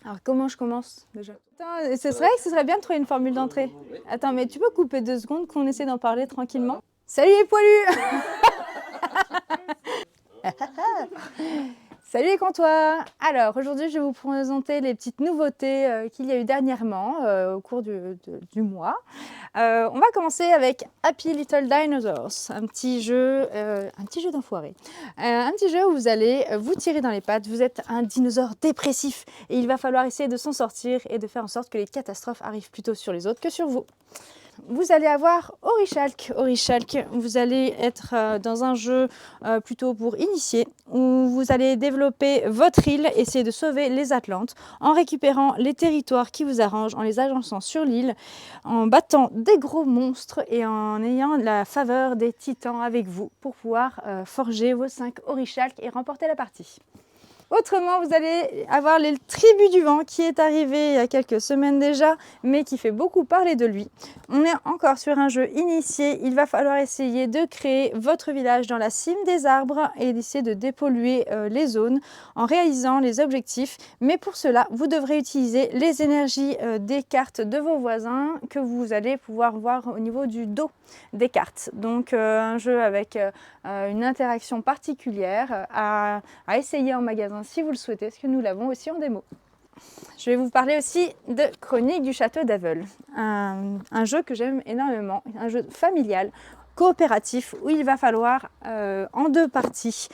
Alors, comment je commence déjà? Attends, c'est vrai que ce serait bien de trouver une formule d'entrée. Attends, mais tu peux couper 2 secondes qu'on essaie d'en parler tranquillement? Salut les poilus! Salut les comptoirs! Alors aujourd'hui je vais vous présenter les petites nouveautés qu'il y a eu dernièrement au cours du mois. On va commencer avec Happy Little Dinosaurs, un petit jeu d'enfoiré. Un petit jeu où vous allez vous tirer dans les pattes, vous êtes un dinosaure dépressif et il va falloir essayer de s'en sortir et de faire en sorte que les catastrophes arrivent plutôt sur les autres que sur vous. Vous allez avoir Orichalk. Orichalk, vous allez être dans un jeu plutôt pour initiés, où vous allez développer votre île, essayer de sauver les Atlantes, en récupérant les territoires qui vous arrangent, en les agençant sur l'île, en battant des gros monstres et en ayant la faveur des titans avec vous pour pouvoir forger vos 5 Orichalk et remporter la partie. Autrement, vous allez avoir les Tribus du Vent qui est arrivé il y a quelques semaines déjà, mais qui fait beaucoup parler de lui. On est encore sur un jeu initié, il va falloir essayer de créer votre village dans la cime des arbres et d'essayer de dépolluer les zones en réalisant les objectifs. Mais pour cela, vous devrez utiliser les énergies des cartes de vos voisins que vous allez pouvoir voir au niveau du dos des cartes. Donc un jeu avec une interaction particulière à essayer en magasin si vous le souhaitez, parce que nous l'avons aussi en démo. Je vais vous parler aussi de Chronique du Château d'Aveuil, un jeu que j'aime énormément, un jeu familial, coopératif, où il va falloir en 2 parties,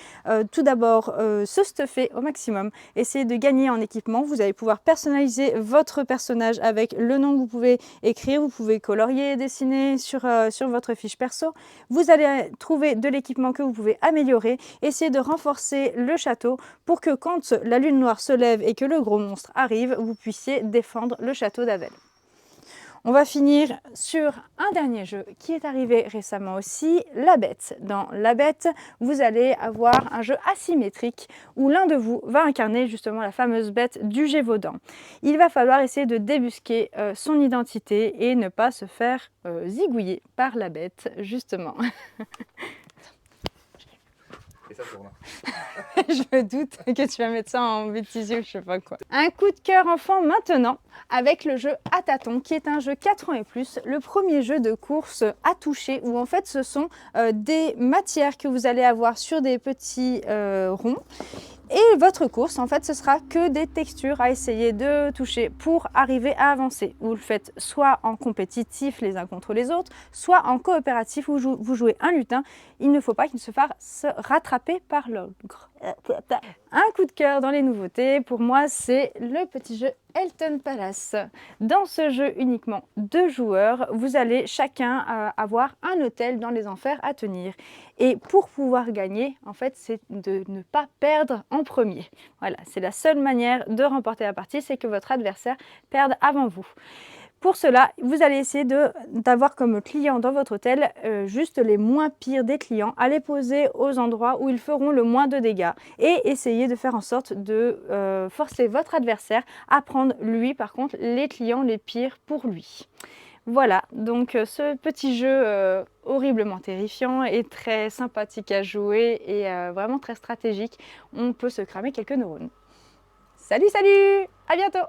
tout d'abord se stuffer au maximum, essayer de gagner en équipement. Vous allez pouvoir personnaliser votre personnage avec le nom que vous pouvez écrire, vous pouvez colorier, dessiner sur votre fiche perso. Vous allez trouver de l'équipement que vous pouvez améliorer, essayer de renforcer le château pour que quand la lune noire se lève et que le gros monstre arrive, vous puissiez défendre le château d'Aveuil. On va finir sur un dernier jeu qui est arrivé récemment aussi, La Bête. Dans La Bête, vous allez avoir un jeu asymétrique où l'un de vous va incarner justement la fameuse bête du Gévaudan. Il va falloir essayer de débusquer son identité et ne pas se faire zigouiller par la bête, justement. Et ça tourne. Je me doute que tu vas mettre ça en bêtisier ou je sais pas quoi. Un coup de cœur enfant maintenant avec le jeu à tâtons qui est un jeu 4 ans et plus, le premier jeu de course à toucher où en fait ce sont des matières que vous allez avoir sur des petits ronds. Et votre course, en fait, ce sera que des textures à essayer de toucher pour arriver à avancer. Vous le faites soit en compétitif les uns contre les autres, soit en coopératif où vous jouez un lutin. Il ne faut pas qu'il se fasse rattraper par l'ogre. Un coup de cœur dans les nouveautés, pour moi, c'est le petit jeu Elton Palace. Dans ce jeu uniquement 2 joueurs, vous allez chacun avoir un hôtel dans les enfers à tenir. Et pour pouvoir gagner, en fait, c'est de ne pas perdre en premier. Voilà, c'est la seule manière de remporter la partie, c'est que votre adversaire perde avant vous. Pour cela, vous allez essayer d'avoir comme client dans votre hôtel juste les moins pires des clients, à les poser aux endroits où ils feront le moins de dégâts et essayer de faire en sorte de forcer votre adversaire à prendre lui par contre les clients les pires pour lui. Voilà, donc ce petit jeu horriblement terrifiant et très sympathique à jouer et vraiment très stratégique, on peut se cramer quelques neurones. Salut, salut! À bientôt!